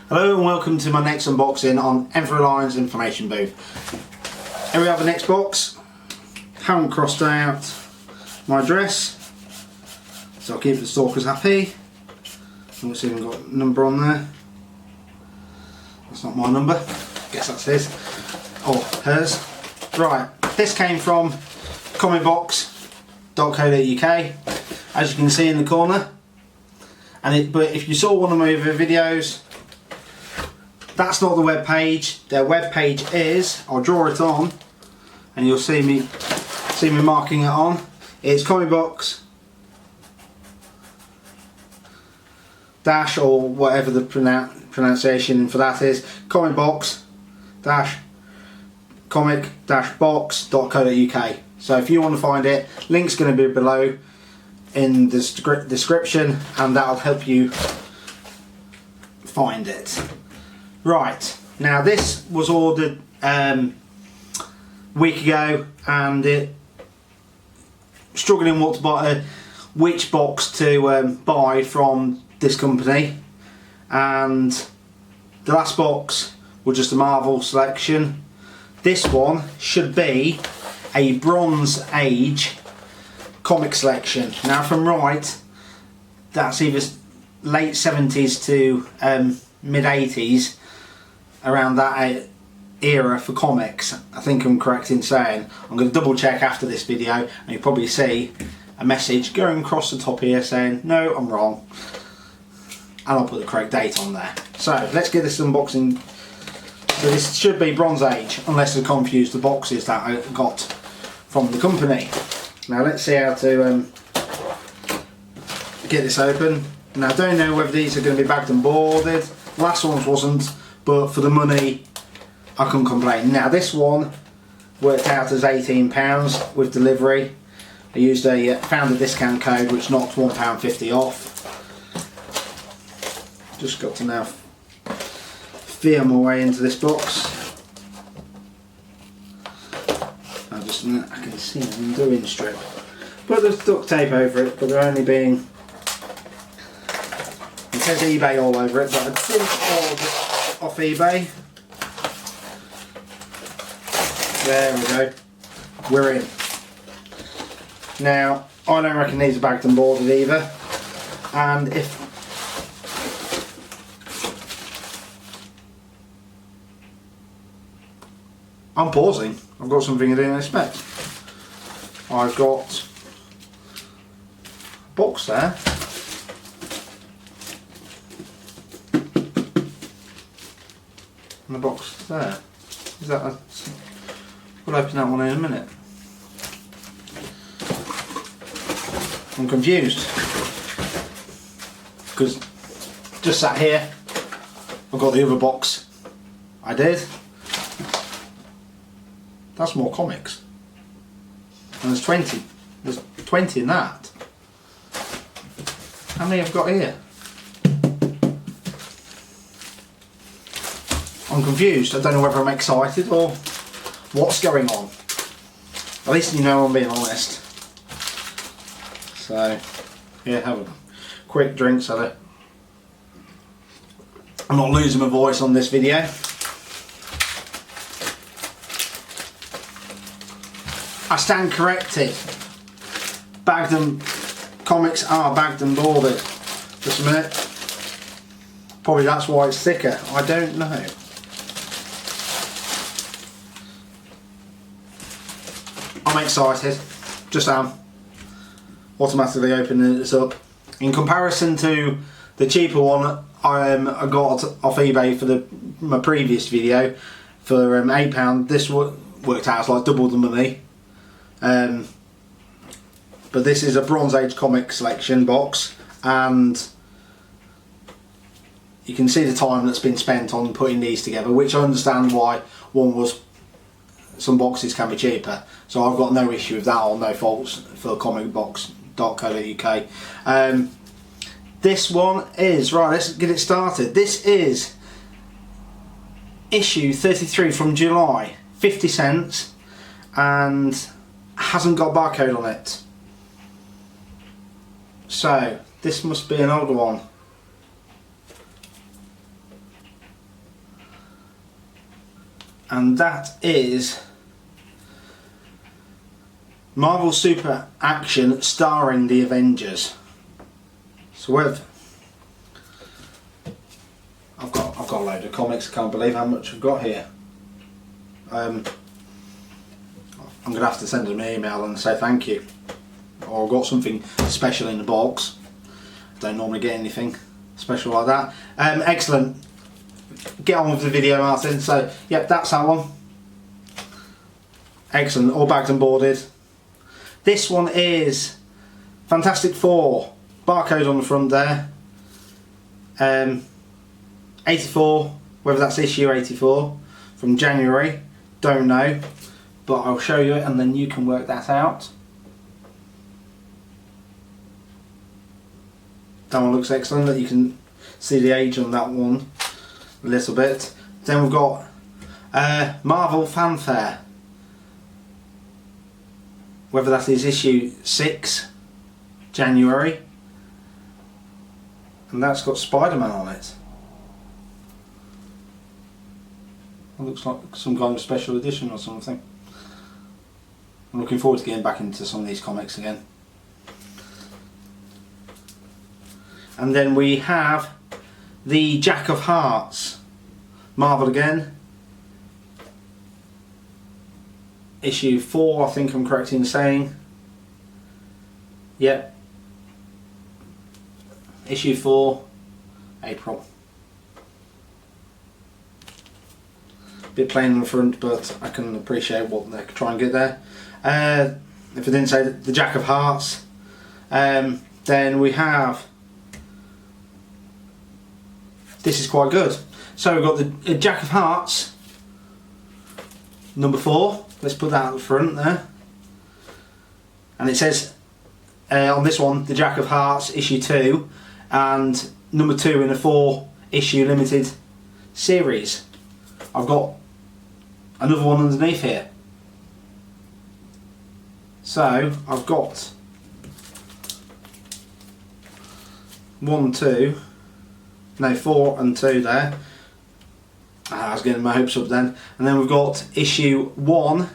Hello and welcome to my next unboxing on Everlines Information Booth. Here we have the next box. Haven't crossed out my address, so I'll keep the stalkers happy. Let's see if we've got a number on there. That's not my number, guess that's his, or hers. Right, this came from comicbox.co.uk, as you can see in the corner. But if you saw one of my other videos, that's not the web page. Their web page is, I'll draw it on and you'll see me marking it on. It's comicbox dash, or whatever the pronunciation for that is, comicbox dash comic-box.co.uk. So if you want to find it, link's going to be below in the description, and that'll help you find it. Right, now this was ordered a week ago, and it struggling what to buy, which box to buy from this company, and the last box was just a Marvel selection. This one should be a Bronze Age comic selection. Now from right, that's either late 70s to mid 80s, around that era for comics. I think I'm correct in saying. I'm going to double check after this video, and you'll probably see a message going across the top here saying no, I'm wrong, and I'll put the correct date on there. So let's get this unboxing. So this should be Bronze Age, unless I confused the boxes that I got from the company. Now let's see how to get this open. Now I don't know whether these are going to be bagged and boarded. Last one's wasn't, but for the money I couldn't complain. Now this one worked out as £18 with delivery. I used found a discount code which knocked £1.50 off. Just got to now feel my way into this box. I can see an undoing strip, but there's duct tape over it, but they're only being, it says eBay all over it, but I didn't order it off eBay. There we go, we're in. Now I don't reckon these are bagged and boarded either, and if I'm pausing, I've got something I didn't expect. I've got a box there. And the box there. Is that a... We'll open that one in a minute. I'm confused, because just sat here, I've got the other box I did. That's more comics. And there's 20. There's 20 in that. How many have I got here? I'm confused. I don't know whether I'm excited or what's going on. At least you know I'm being honest. So, yeah, have a quick drink so that I'm not losing my voice on this video. I stand corrected. Comics are bagged and boarded. Just a minute. Probably that's why it's thicker. I don't know. I'm excited. Just am. Automatically opening this up. In comparison to the cheaper one I got off eBay for my previous video for £8, this worked out as like double the money. But this is a Bronze Age comic selection box, and you can see the time that's been spent on putting these together, which I understand why some boxes can be cheaper, so I've got no issue with that, or no faults for comicbox.co.uk. This one is, right, let's get it started. This is issue 33 from July, 50 cents, and hasn't got a barcode on it. So this must be an older one. and that is Marvel Super Action starring the Avengers. So I've got a load of comics. I can't believe how much I've got here. I'm going to have to send them an email and say thank you. Or I've got something special in the box. I don't normally get anything special like that. Excellent. Get on with the video, Martin. So, yep, that's that one. Excellent. All bagged and boarded. This one is Fantastic Four. Barcode on the front there. 84. Whether that's issue 84 from January, don't know. But I'll show you it and then you can work that out. That one looks excellent. That you can see the age on that one a little bit. Then we've got Marvel Fanfare. Whether that is issue 6, January. And that's got Spider-Man on it. It looks like some kind of special edition or something. I'm looking forward to getting back into some of these comics again. And then we have the Jack of Hearts, Marvel again. Issue 4, I think I'm correct in saying. Yep. Issue 4, April. Bit plain on the front, but I can appreciate what they're trying to get there. If I didn't say the Jack of Hearts, then we have. This is quite good. So we've got the Jack of Hearts, number 4. Let's put that at the front there. And it says on this one, the Jack of Hearts, issue 2, and number 2 in a 4-issue limited series. I've got another one underneath here. So I've got 1, 2. No, 4 and 2 there. I was getting my hopes up then. And then we've got issue 1,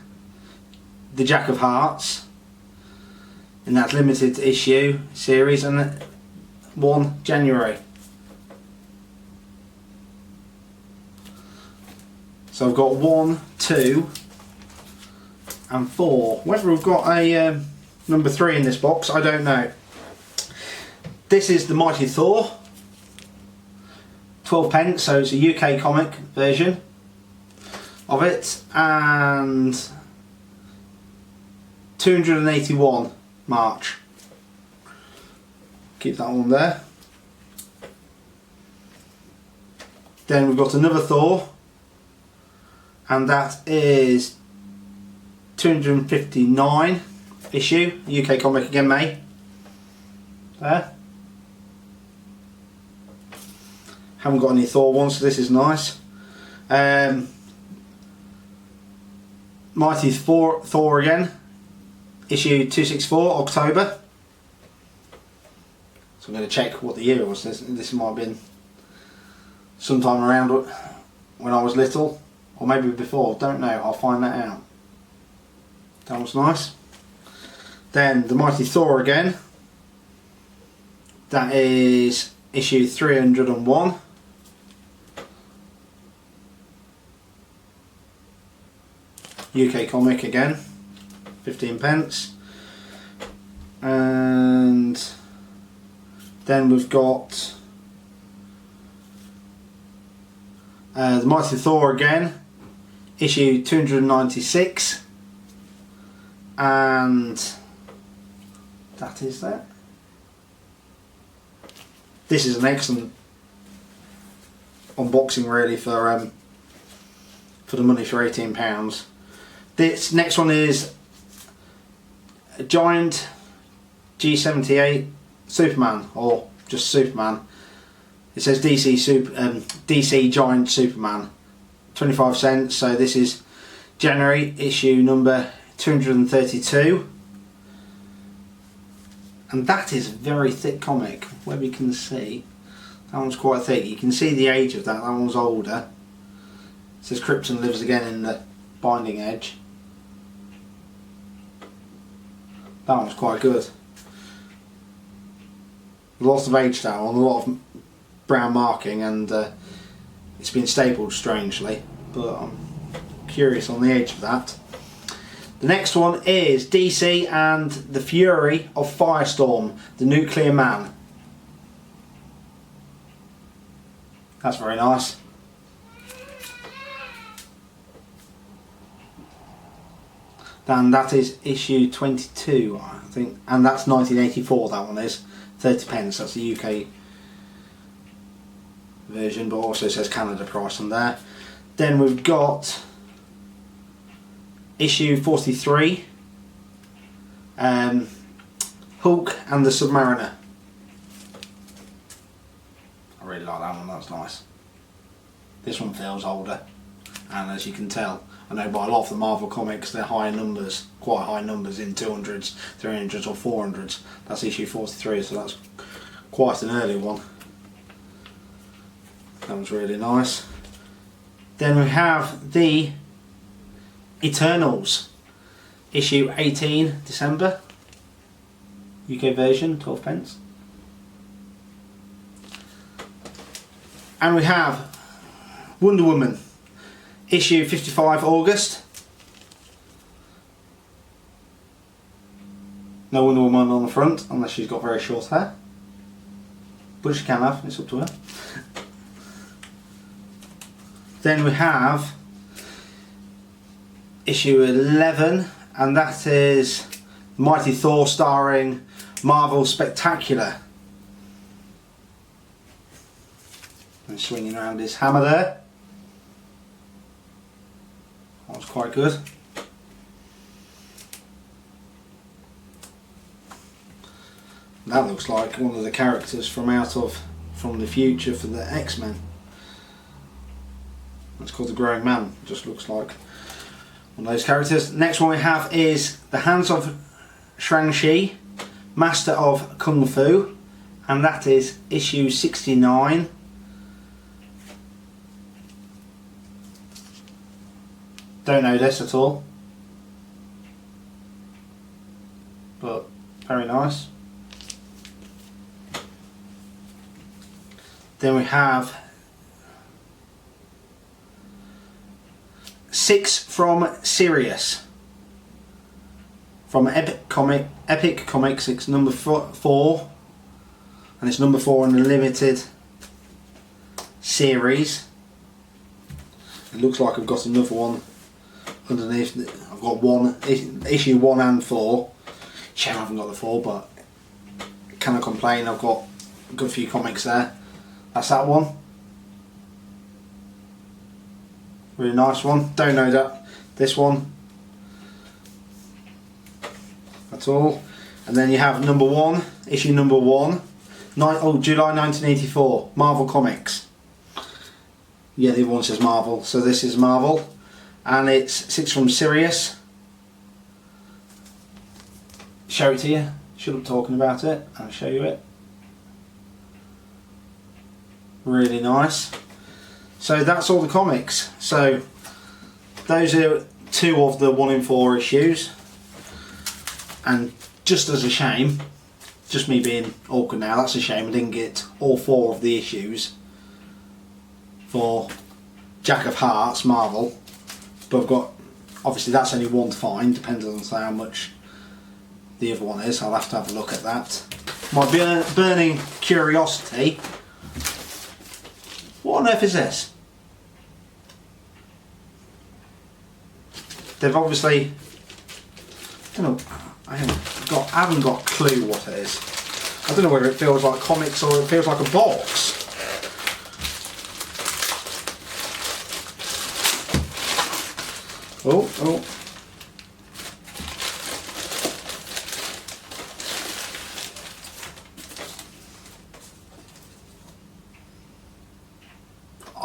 the Jack of Hearts, in that limited issue series, and 1 January. So I've got 1, 2 and 4. Whether we've got a number 3 in this box, I don't know. This is the Mighty Thor. 12p, so it's a UK comic version of it, and 281 March. Keep that one there. Then we've got another Thor, and that is 259 issue, UK comic again, May. There. Haven't got any Thor ones, so this is nice. Mighty Thor again, issue 264, October. So I'm going to check what the year was. This might have been sometime around when I was little, or maybe before, don't know, I'll find that out. That was nice. Then the Mighty Thor again, that is issue 301. UK comic again, 15p. And then we've got the Mighty Thor again, issue 296, and that is that. This is an excellent unboxing really for the money for £18. This next one is a Giant G78 Superman, or just Superman. It says DC Giant Superman, 25 cents. So this is January, issue number 232, and that is a very thick comic. Whether you can see, that one's quite thick. You can see the age of that. That one's older. says Krypton lives again in the binding edge. That one's quite good. Lots of age that one, a lot of brown marking, and it's been stapled strangely, but I'm curious on the age of that. The next one is DC and the Fury of Firestorm, the Nuclear Man. That's very nice. And that is issue 22, I think, and that's 1984. That one is 30 pence. That's the UK version, but also says Canada price on there. Then we've got issue 43, Hulk and the Submariner. I really like that one. That's nice. This one feels older, and as you can tell, I know by a lot of the Marvel comics they're higher numbers, quite high numbers in 200s, 300s or 400s. That's issue 43, so that's quite an early one. That was really nice. Then we have the Eternals, issue 18, December, UK version, 12 pence. And we have Wonder Woman, issue 55, August. No Wonder Woman on the front, unless she's got very short hair. But she can have, it's up to her. Then we have issue 11, and that is Mighty Thor starring Marvel Spectacular. And swinging around his hammer there. That was quite good. That looks like one of the characters from the future for the X-Men. It's called the Growing Man. It just looks like one of those characters. Next one we have is The Hands of Shang-Chi, Master of Kung Fu, and that is issue 69. Don't know this at all, but very nice. Then we have 6 from Sirius, from Epic Comics. It's number 4, and it's number 4 in the limited series. It looks like I've got another one underneath. I've got one, issue 1 and 4. Shame I haven't got the 4, but cannot complain. I've got a good few comics there. That's that one. Really nice one. Don't know that. This one at all. And then you have number 1, issue number 1, July 1984, Marvel Comics. Yeah, the other one says Marvel, so this is Marvel, and it's 6 from Sirius. Show it to you. Should be talking about it. I'll show you it. Really nice. So that's all the comics. So those are 2 of the 1 in 4 issues. And just as a shame, just me being awkward now, that's a shame I didn't get all 4 of the issues for Jack of Hearts Marvel. But I've got, obviously that's only 1 to find, depending on how much the other one is. I'll have to have a look at that. My burning curiosity. What on earth is this? They've obviously, I don't know, I haven't got a clue what it is. I don't know whether it feels like comics or it feels like a box. Oh.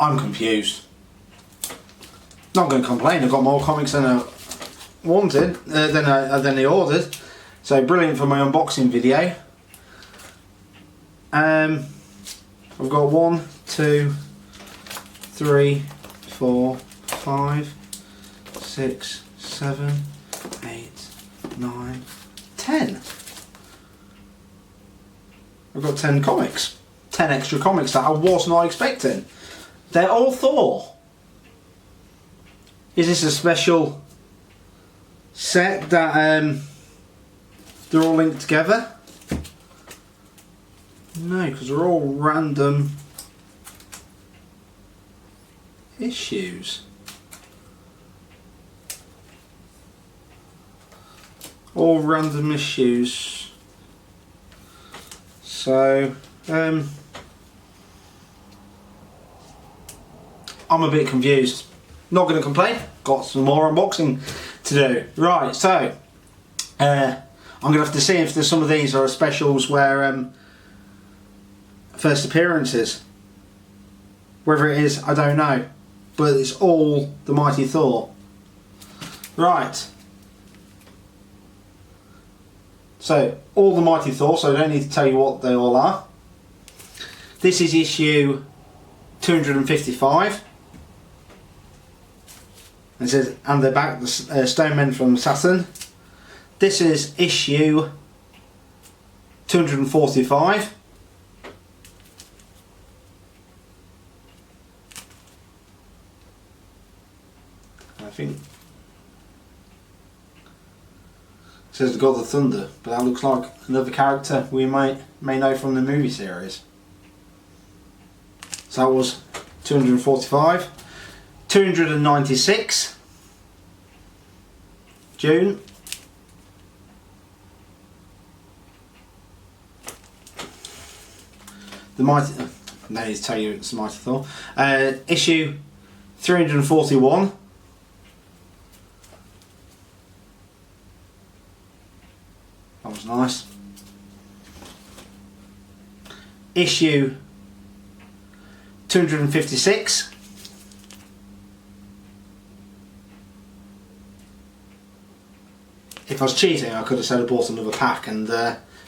I'm confused. Not going to complain. I've got more comics than I wanted, than I ordered. So brilliant for my unboxing video. I've got 1, 2, 3, 4, 5, 6, 7, 8, 9, 10. I've got 10 comics. 10 extra comics that I was not expecting. They're all Thor. Is this a special set that they're all linked together? No, because they're all random issues. All random issues. So, I'm a bit confused. Not going to complain. Got some more unboxing to do. Right, so I'm going to have to see if there's some of these are specials where first appearances. Whether it is, I don't know. But it's all the Mighty Thor. Right. So, all the Mighty Thor, so I don't need to tell you what they all are. This is issue 255. It says, and they're back, the Stone Men from Saturn. This is issue 245. I think it says the God of Thunder, but that looks like another character we may know from the movie series. So that was 245. 296 June. The Mighty, no need to tell you it's the Mighty Thor. Issue 341. That was nice. Issue 256. If I was cheating, I could have said I bought another pack, and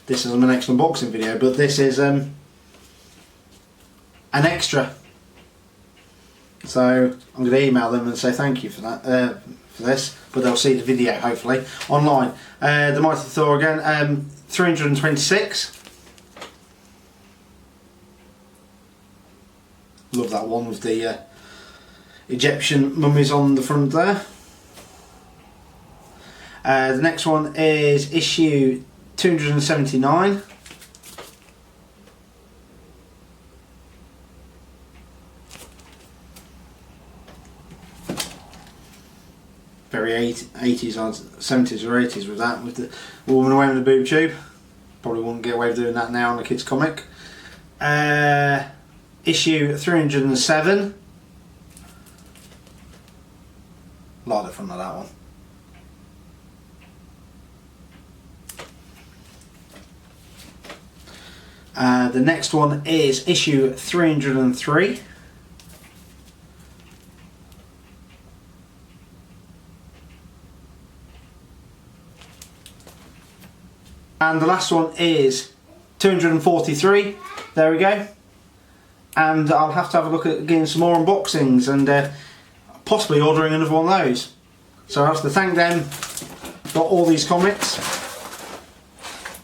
this is my next unboxing video, but this is an extra. So I'm going to email them and say thank you for that, for this, but they'll see the video hopefully online. The Mighty Thor again, 326. Love that one with the Egyptian mummies on the front there. The next one is issue 279. Very 80s or 70s or 80s with that, with the woman wearing the boob tube. Probably wouldn't get away with doing that now on a kids comic. Issue 307. A lot of fun of that one. The next one is issue 303. And the last one is 243. There we go. And I'll have to have a look at getting some more unboxings and possibly ordering another one of those. So I have to thank them. Got all these comics.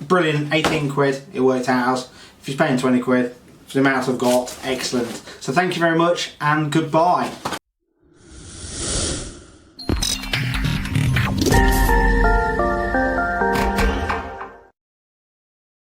Brilliant, 18 quid it worked out as. If you're paying 20 quid for the amount I've got, excellent. So thank you very much and goodbye.